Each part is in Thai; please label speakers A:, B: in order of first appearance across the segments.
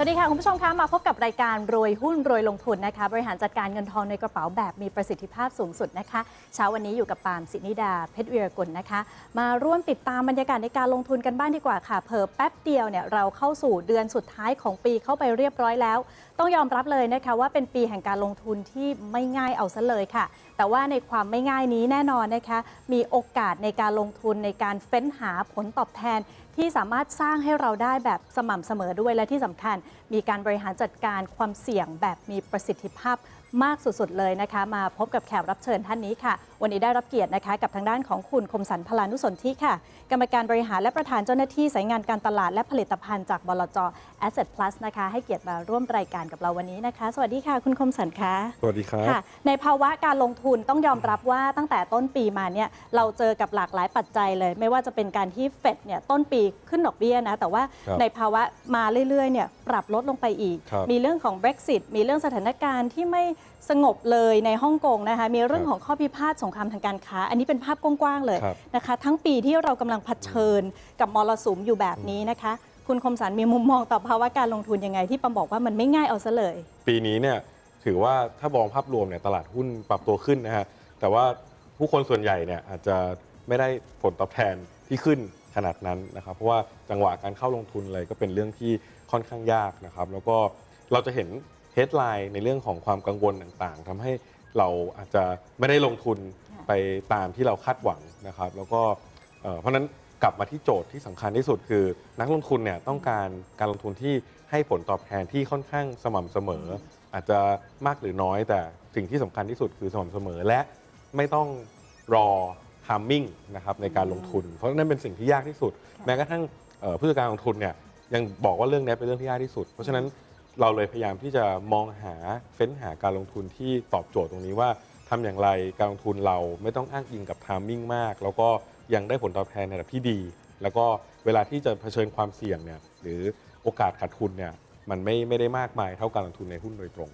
A: สวัสดีค่ะคุณผู้ชมคะมาพบกับรายการรวยหุ้นรวยลงทุนนะคะบริหารจัดการเงินทองในกระเป๋าแบบมีประสิทธิภาพสูงสุดนะคะเช้าวันนี้อยู่กับปาล์ม สินิดาเพชรวีรกุลนะคะมาร่วมติดตามบรรยากาศในการลงทุนกันบ้างดีกว่าค่ะเผลอแป๊บเดียวเนี่ยเราเข้าสู่เดือนสุดท้ายของปีเข้าไปเรียบร้อยแล้วต้องยอมรับเลยนะคะว่าเป็นปีแห่งการลงทุนที่ไม่ง่ายเอาซะเลยค่ะแต่ว่าในความไม่ง่ายนี้แน่นอนนะคะมีโอกาสในการลงทุนในการเฟ้นหาผลตอบแทนที่สามารถสร้างให้เราได้แบบสม่ำเสมอด้วยและที่สำคัญมีการบริหารจัดการความเสี่ยงแบบมีประสิทธิภาพมากสุดๆเลยนะคะมาพบกับแขกรับเชิญท่านนี้ค่ะวันนี้ได้รับเกียรตินะคะกับทางด้านของคุณคมสันต์ พลานุสนธิค่ะกรรมการบริหารและประธานเจ้าหน้าที่สายงานการตลาดและผลิตภัณฑ์จากบลจ. Asset Plus นะคะให้เกียรติมาร่วมรายการกับเราวันนี้นะคะสวัสดีค่ะคุณคมสันต์ค่ะ
B: สวัสดีครับ
A: ค่ะในภาวะการลงทุนต้องยอมรับว่าตั้งแต่ต้นปีมาเนี่ยเราเจอกับหลากหลายปัจจัยเลยไม่ว่าจะเป็นการที่เฟดเนี่ยต้นปีขึ้นดอกเบี้ยนะแต่ว่าในภาวะมาเรื่อยๆเนี่ยปรับลดลงไปอีกมีเรื่องของ Brexit มีเรื่องสถานการณ์ที่ไม่สงบเลยในฮ่องกงนะคะมีเรื่องของข้อพิพาทสงครามทางการค้าอันนี้เป็นภาพกว้างๆเลยนะคะทั้งปีที่เรากำลังเผชิญกับมรสุมอยู่แบบนี้นะคะคุณคมสันต์มีมุมมองต่อภาวะการลงทุนยังไงที่ปาบอกว่ามันไม่ง่ายเอาซะเลย
B: ปีนี้เนี่ยถือว่าถ้ามองภาพรวมเนี่ยตลาดหุ้นปรับตัวขึ้นนะฮะแต่ว่าผู้คนส่วนใหญ่เนี่ยอาจจะไม่ได้ผลตอบแทนที่ขึ้นขนาดนั้นนะครับเพราะว่าจังหวะการเข้าลงทุนอะไรก็เป็นเรื่องที่ค่อนข้างยากนะครับแล้วก็เราจะเห็นเฮดไลน์ในเรื่องของความกังวลต่างๆทำให้เราอาจจะไม่ได้ลงทุนไปตามที่เราคาดหวังนะครับแล้วก็เพราะนั้นกลับมาที่โจทย์ที่สำคัญที่สุดคือนักลงทุนเนี่ยต้องการการลงทุนที่ให้ผลตอบแทนที่ค่อนข้างสม่ำเสมออาจจะมากหรือน้อยแต่สิ่งที่สำคัญที่สุดคือสม่ำเสมอและไม่ต้องรอไทมิ่งนะครับในการลงทุนเพราะนั่นเป็นสิ่งที่ยากที่สุดแม้กระทั่งผู้จัดการลงทุนเนี่ยยังบอกว่าเรื่องนี้เป็นเรื่องที่ยากที่สุดเพราะฉะนั้นเราเลยพยายามที่จะมองหาเฟ้นหาการลงทุนที่ตอบโจทย์ตรงนี้ว่าทำอย่างไรการลงทุนเราไม่ต้องอ้างอิงกับไทมิ่งมากแล้วก็ยังได้ผลตอบแทนในระดับที่ดีแล้วก็เวลาที่จะเผชิญความเสี่ยงเนี่ยหรือโอกาสขาดทุนเนี่ยมันไม่ได้มากมายเท่าการลงทุนในหุ้นโดยตรง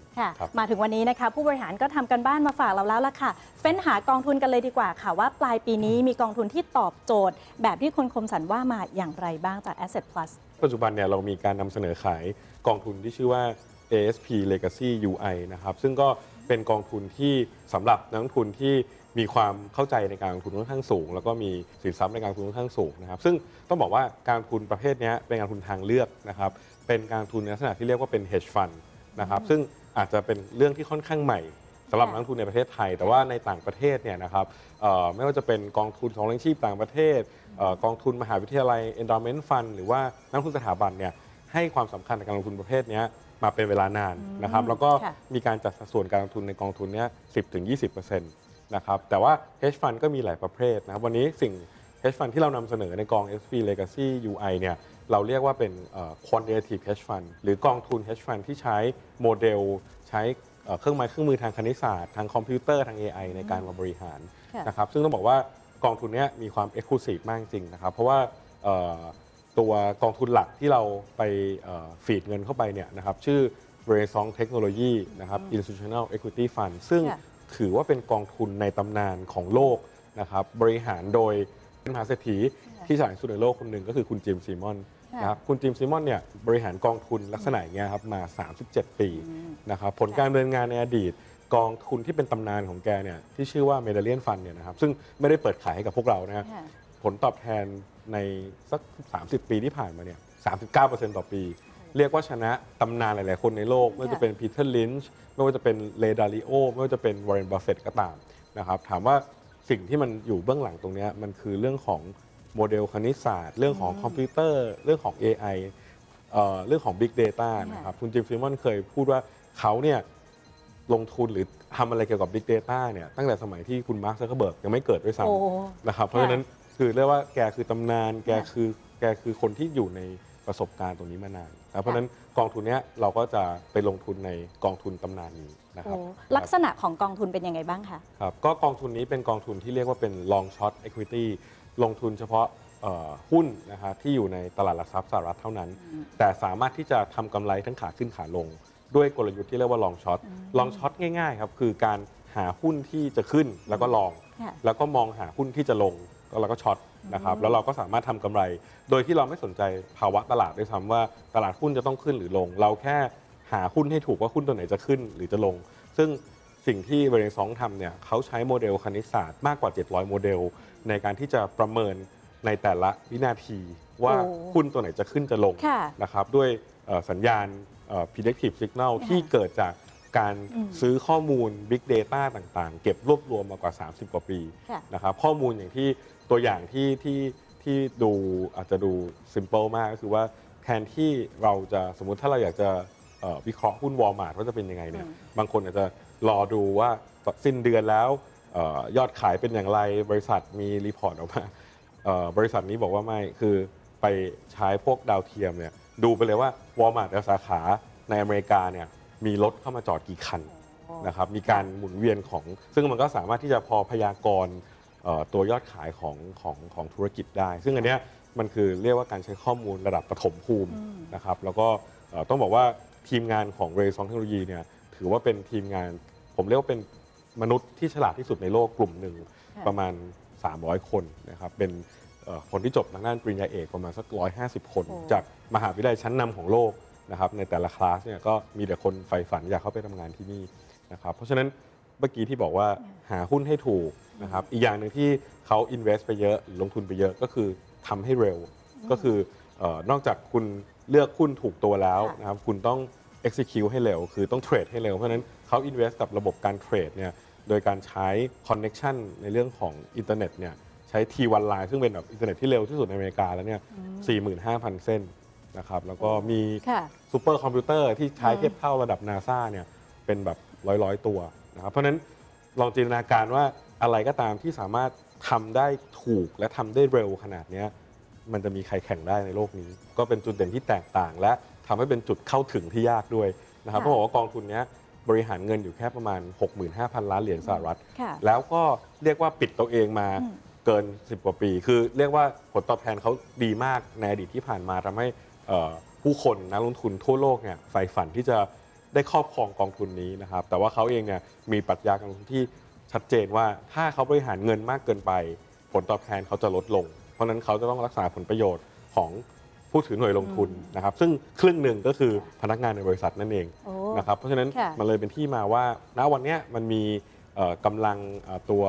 A: มาถึงวันนี้นะคะผู้บริหารก็ทำกันบ้านมาฝากเราแล้วล่ะค่ะเฟ้นหากองทุนกันเลยดีกว่าค่ะว่าปลายปีนี้มีกองทุนที่ตอบโจทย์แบบที่คุณคมสันต์ว่ามาอย่างไรบ้างจาก Asset Plus
B: ปัจจุบันเนี่ยเรามีการนำเสนอขายกองทุนที่ชื่อว่า ASP Legacy UI นะครับซึ่งก็เป็นกองทุนที่สำหรับนักลงทุนที่มีความเข้าใจในการลงทุนค่อนข้างสูงแล้วก็มีสินทรัพย์ในการลงทุนค่อนข้างสูงนะครับซึ่งต้องบอกว่าการลงทุนประเภทนี้เป็นการลงทุนทางเลือกนะครับเป็นการลงทุนในลักษณะที่เรียกว่าเป็น hedge fund นะครับซึ่งอาจจะเป็นเรื่องที่ค่อนข้างใหม่สำหรับนักลงทุนในประเทศไทยแต่ว่าในต่างประเทศเนี่ยนะครับไม่ว่าจะเป็นกองทุนของเลี้ยงชีพต่างประเทศกองทุนมหาวิทยาลัย endowment fund หรือว่านักลงทุนสถาบันเนี่ยให้ความสำคัญในการลงทุนประเภทนี้มาเป็นเวลานานนะครับแล้วก็มีการจัดสัดส่วนการลงทุนในกองทุนนี้ 10-20% นะครับแต่ว่า hedge fund ก็มีหลายประเภทนะครับวันนี้สิ่ง hedge fund ที่เรานำเสนอในกอง SP Legacy UI เนี่ยเราเรียกว่าเป็นquantitative hedge fund หรือกองทุน hedge fund ที่ใช้โมเดลใช้เครื่องไม้เครื่องมือทางคณิตศาสตร์ทางคอมพิวเตอร์ทาง AI ในการมาบริหารนะครับซึ่งต้องบอกว่ากองทุนนี้มีความ exclusive มากจริงนะครับเพราะว่าตัวกองทุนหลักที่เราไปฟีดเงินเข้าไปเนี่ยนะครับชื่อ Renaissance Technology นะครับ Institutional Equity Fund ซึ่งถือว่าเป็นกองทุนในตำนานของโลกนะครับบริหารโดยเป็นมหาเศรษฐีที่ฉลาดที่สุดในโลกคนหนึ่งก็คือคุณจิมซีมอนนะครับคุณจิมซีมอนเนี่ยบริหารกองทุนลักษณะอย่างเงี้ยครับมา37 ปีนะครับผลการดำเนินงานในอดีตกองทุนที่เป็นตำนานของแกเนี่ยที่ชื่อว่าเมดาเลียนฟันเนี่ยนะครับซึ่งไม่ได้เปิดขายให้กับพวกเรานะผลตอบแทนในสัก30 ปีที่ผ่านมาเนี่ย 39% ต่อปีเรียกว่าชนะตำนานหลายๆคนในโลกไม่ว่าจะเป็นพีเตอร์ลินช์ไม่ว่าจะเป็นเรดาริโอไม่ว่าจะเป็นวอร์เรน บัฟเฟตต์ก็ตามนะครับถามว่าสิ่งที่มันอยู่เบื้องหลังตรงนี้มันคือเรื่องของโมเดลคณิตศาสตร์เรื่องของคอมพิวเตอร์เรื่องของ AI เรื่องของ Big Data นะครับคุณจิมซีมอนเคยพูดว่าเขาเนี่ยลงทุนหรือทำอะไรเกี่ยวกับ Big Data เนี่ยตั้งแต่สมัยที่คุณมาร์ค ซักเคอร์เบิร์กยังไม่เกิดด้วยซ้ำนะครับเพราะฉะนั้นคือเรียกว่าแกคือตำนานแกคือคนที่อยู่ในประสบการณ์ตรงนี้มานานเพราะฉะนั้นกองทุนนี้เราก็จะไปลงทุนในกองทุนตำนานนี้นะครับ
A: ลักษณะของกองทุนเป็นยังไงบ้างคะ
B: ครับก็กองทุนนี้เป็นกองทุนที่เรียกว่าเป็น long short equity ลงทุนเฉพาะหุ้นนะครับที่อยู่ในตลาดหลักทรัพย์สหรัฐเท่านั้นแต่สามารถที่จะทำกำไรทั้งขาขึ้นขาลงด้วยกลยุทธ์ที่เรียกว่า long short long short ง่ายๆครับคือการหาหุ้นที่จะขึ้นแล้วก็ลองแล้วก็มองหาหุ้นที่จะลงแล้วก็ช็อต นะครับแล้วเราก็สามารถทำกำไร โดยที่เราไม่สนใจภาวะตลาดด้วยซ้ำว่าตลาดหุ้นจะต้องขึ้นหรือลง เราแค่หาหุ้นให้ถูกว่าหุ้นตัวไหนจะขึ้นหรือจะลง ซึ่งสิ่งที่เบรนซองทำเนี่ยเขาใช้โมเดลคณิตศาสตร์มากกว่า 700 โมเดลในการที่จะประเมินในแต่ละวินาทีว่า
A: โอ้
B: หุ้นตัวไหนจะขึ้นจะลง
A: ค่ะ
B: นะครับด้วยสัญญาณpredictive signal ที่เกิดจากการซื้อข้อมูล Big Data ต่างๆ เก็บรวบรวมมากว่า 30 กว่าปี
A: ค่ะ
B: นะครับข้อมูลอย่างที่ตัวอย่างที่ดูอาจจะดู simple มากก็คือว่าแทนที่เราจะสมมุติถ้าเราอยากจะวิเคราะห์หุ้น Walmart ว่าจะเป็นยังไงเนี่ยบางคนอาจจะรอดูว่าสิ้นเดือนแล้วยอดขายเป็นอย่างไรบริษัทมีรีพอร์ตออกมาบริษัทนี้บอกว่าไม่คือไปใช้พวกดาวเทียมเนี่ยดูไปเลยว่า Walmart สาขาในอเมริกาเนี่ยมีรถเข้ามาจอดกี่คันนะครับมีการหมุนเวียนของซึ่งมันก็สามารถที่จะพอพยากรณ์ตัวยอดขายของธุรกิจได้ ซึ่งอันเนี้ยมันคือเรียกว่าการใช้ข้อมูลระดับปฐมภูมินะครับแล้วก็ต้องบอกว่าทีมงานของ Ray Song Technology เนี่ยถือว่าเป็นทีมงานผมเรียกว่าเป็นมนุษย์ที่ฉลาดที่สุดในโลกกลุ่มหนึ่งประมาณ 300 คนนะครับเป็นคนที่จบทางด้านปริญญาเอกประมาณสัก150 คนจากมหาวิทยาลัยชั้นนำของโลกนะครับในแต่ละคลาสเนี่ยก็มีแต่คนใฝ่ฝันอยากเข้าไปทำงานที่นี่นะครับเพราะฉะนั้นเมื่อกี้ที่บอกว่าหาหุ้นให้ถูกนะครับอีกอย่างหนึ่งที่เขา invest ไปเยอะหรือลงทุนไปเยอะก็คือทำให้เร็วก็คือนอกจากคุณเลือกหุ้นถูกตัวแล้วนะครับคุณต้อง execute ให้เร็วคือต้องเทรดให้เร็วเพราะฉะนั้นเขา invest กับระบบการเทรดเนี่ยโดยการใช้ connection ในเรื่องของอินเทอร์เน็ตเนี่ยใช้ T1 Line ซึ่งเป็นแบบอินเทอร์เน็ตที่เร็วที่สุดในอเมริกาแล้วเนี่ย 45,000 เส้นนะครับแล้วก็มีซูเปอร์คอมพิวเตอร์ที่ใช้เทียบเท่าระดับ NASA เนี่ยเป็นแบบร้อยตัวนะครับเพราะฉะนั้นลองจินตนาการว่าอะไรก็ตามที่สามารถทำได้ถูกและทำได้เร็วขนาดนี้มันจะมีใครแข่งได้ในโลกนี้ ก็เป็นจุดเด่นที่แตกต่างและทำให้เป็นจุดเข้าถึงที่ยากด้วยนะครับเพราะบอกว่ากองทุนนี้บริหารเงินอยู่แค่ประมาณ 65,000 ล้านเหรียญสหรัฐแล้วก็เรียกว่าปิดตัวเองมาเกิน 10 กว่าปี คือเรียกว่าผลตอบแทนเขาดีมากในอดีตที่ผ่านมาทำให้ผู้คนนักลงทุนทั่วโลกเนี่ยใฝ่ฝันที่จะได้ครอบครองกองทุนนี้นะครับแต่ว่าเขาเองเนี่ยมีปรัชญาการลงทุนที่ชัดเจนว่าถ้าเขาบริหารเงินมากเกินไปผลตอบแทนเขาจะลดลงเพราะฉะนั้นเขาจะต้องรักษาผลประโยชน์ของผู้ถือหน่วยลงทุนนะครับซึ่งครึ่งหนึ่งก็คือพนักงานในบริษัทนั่นเองนะครับเพราะฉะนั้นมันเลยเป็นที่มาว่าณวันนี้มันมีกำลังตัว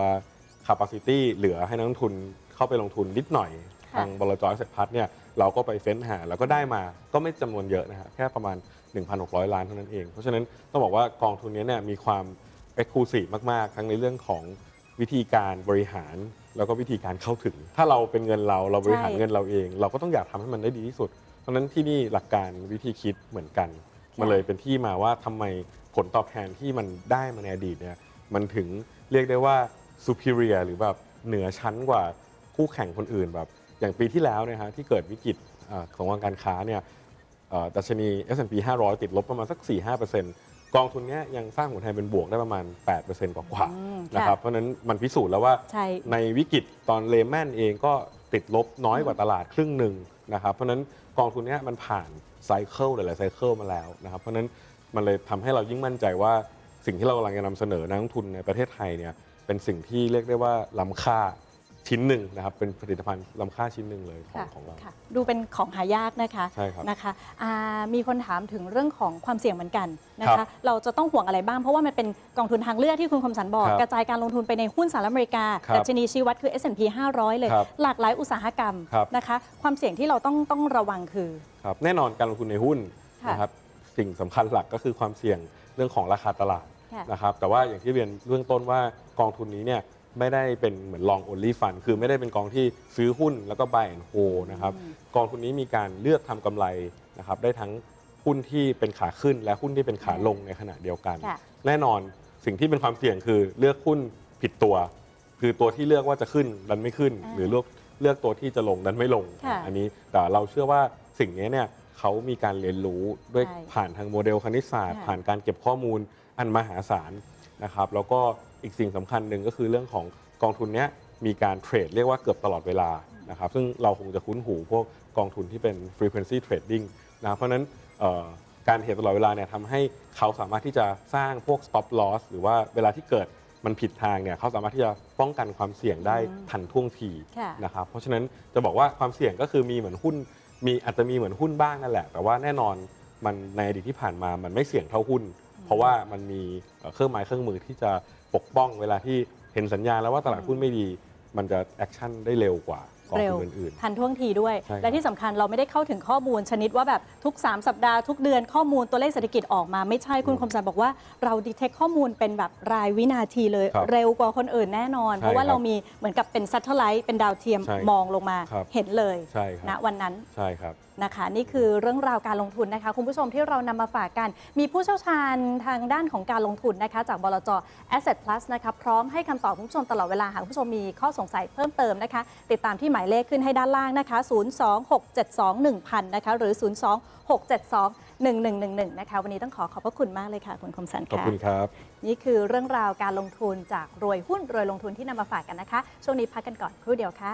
B: capacity เหลือให้นักลงทุนเข้าไปลงทุนนิดหน่อยทางบลจ. Asset Plus เนี่ยเราก็ไปเฟ้นหาแล้วก็ได้มาก็ไม่จำนวนเยอะนะฮะแค่ประมาณ 1,600 ล้านเท่านั้นเองเพราะฉะนั้นต้องบอกว่ากองทุนนี้เนี่ยมีความ exclusive มากๆทั้งในเรื่องของวิธีการบริหารแล้วก็วิธีการเข้าถึงถ้าเราเป็นเงินเราบริหารเงินเราเอง เราก็ต้องอยากทำให้มันได้ดีที่สุดเพราะฉะนั้นที่นี่หลักการวิธีคิดเหมือนกันมันเลยเป็นที่มาว่าทำไมผลตอบแทนที่มันได้มาในอดีตเนี่ยมันถึงเรียกได้ว่า superior หรือแบบเหนือชั้นกว่าคู่แข่งคนอื่นแบบอย่างปีที่แล้วเนี่ยฮะที่เกิดวิกฤตของการค้าเนี่ยดัชนี S&P 500 ติดลบประมาณสัก 4-5%กองทุนนี้ยังสร้างผลตอบแทนเป็นบวกได้ประมาณ 8% กว่าๆนะครับเพราะฉะนั้นมันพิสูจน์แล้วว่าในวิกฤตตอนเลแมนเองก็ติดลบน้อยกว่าตลาดครึ่งหนึ่งนะครับเพราะฉะนั้นกองทุนนี้มันผ่านไซเคิลหลายๆไซเคิลมาแล้วนะครับเพราะฉะนั้นมันเลยทำให้เรายิ่งมั่นใจว่าสิ่งที่เรากำลังจะนำเสนอนักลงทุนในประเทศไทยเนี่ยเป็นสิ่งที่เรียกได้ว่าล้ำค่าชิ้นหนึ่งนะครับเป็นผลิตภัณฑ์ล้ำค่าชิ้นหนึ่งเลยของเรา
A: ดูเป็นของหายากนะคะ
B: ใช่ครับ
A: นะคะมีคนถามถึงเรื่องของความเสี่ยงเหมือนกันนะคะเราจะต้องห่วงอะไรบ้างเพราะว่ามันเป็นกองทุนทางเลือกที่คุณคมสันบอกกระจายการลงทุนไปในหุ้นสหรัฐอเมริกาดัชนีชี้วัดคือ S&P 500 เลยหลากหลายอุตสาหกรรมนะคะความเสี่ยงที่เราต้องระวังคือ
B: ครับแน่นอนการลงทุนในหุ้นนะครับสิ่งสำคัญหลักก็คือความเสี่ยงเรื่องของราคาตลาดนะครับแต่ว่าอย่างที่เรียนเบื้องต้นว่ากองทุนนี้เนี่ยไม่ได้เป็นเหมือน long only fund คือไม่ได้เป็นกองที่ซื้อหุ้นแล้วก็ buy and hold นะครับกองทุนนี้มีการเลือกทำกำไรนะครับได้ทั้งหุ้นที่เป็นขาขึ้นและหุ้นที่เป็นขาลงในขณะเดียวกันแน่นอนสิ่งที่เป็นความเสี่ยงคือเลือกหุ้นผิดตัวคือตัวที่เลือกว่าจะขึ้นดันไม่ขึ้นหรือเลือกตัวที่จะลงดันไม่ลงอันนี้แต่เราเชื่อว่าสิ่งนี้เนี่ยเขามีการเรียนรู้ด้วยผ่านทางโมเดลคณิตศาสตร์ผ่านการเก็บข้อมูลอันมหาศาลนะครับแล้วก็อีกสิ่งสำคัญหนึ่งก็คือเรื่องของกองทุนนี้มีการเทรดเรียกว่าเกือบตลอดเวลานะครับซึ่งเราคงจะคุ้นหูพวกกองทุนที่เป็น frequency trading นะเพราะฉะนั้นการเทรดตลอดเวลาเนี่ยทำให้เขาสามารถที่จะสร้างพวก stop loss หรือว่าเวลาที่เกิด มันผิดทางเนี่ยเขาสามารถที่จะป้องกันความเสี่ยงได้ทันท่วงที
A: ค่ะ
B: นะครับเพราะฉะนั้นจะบอกว่าความเสี่ยงก็คือมีเหมือนหุ้นอาจจะมีเหมือนหุ้นบ้างนั่นแหละแต่ว่าแน่นอนมันในอดีตที่ผ่านมามันไม่เสี่ยงเท่าหุ้น เพราะว่ามันมีเครื่องไม้เครื่องมือที่จะปกป้องเวลาที่เห็นสัญญาณแล้วว่าตลาดหุ้นไม่ดี มันจะแอคชั่นได้เร็วกว่ากอง
A: เร็ว
B: ทุนอื่น
A: ทันท่วงทีด้วย
B: ใช่ครับ
A: และที่สำคัญเราไม่ได้เข้าถึงข้อมูลชนิดว่าแบบทุก 3 สัปดาห์ทุกเดือนข้อมูลตัวเลขเศรษฐกิจออกมาไม่ใช่คุณคมสันบอกว่าเราดีเทคข้อมูลเป็นแบบรายวินาทีเลย
B: ครับ
A: เร็วกว่าคนอื่นแน่นอน
B: ใช่
A: เพราะว่า
B: ครับ
A: เรามีเหมือนกับเป็นซัตเทอร์ไลท์เป็นดาวเทียม
B: ใช่
A: มองลงมา
B: ครับ
A: เห็นเลย
B: ใช่ค
A: ณ
B: รับ
A: วันนั้น
B: ใช่ครับ
A: นะคะนี่คือเรื่องราวการลงทุนนะคะคุณผู้ชมที่เรานำมาฝากกัน มีผู้เชี่ยวชาญทางด้านของการลงทุนนะคะจากบลจ Asset Plus นะคะพร้อมให้คำตอบคุณผู้ชมตลอดเวลาหากคุณผู้ชมมีข้อสงสัยเพิ่มเติมนะคะติดตามที่หมายเลขขึ้นให้ด้านล่างนะคะ 026721000 นะคะหรือ 026721111 นะคะวันนี้ต้องขอบพระคุณมากเลยค่ะคุณคมสัน
B: ขอบ
A: ค่ะ
B: คุณครับ
A: นี่คือเรื่องราวการลงทุนจากรวยหุ้นรวยลงทุนที่นำมาฝากกันนะคะช่วงนี้พักกันก่อนครู่เดียวค่ะ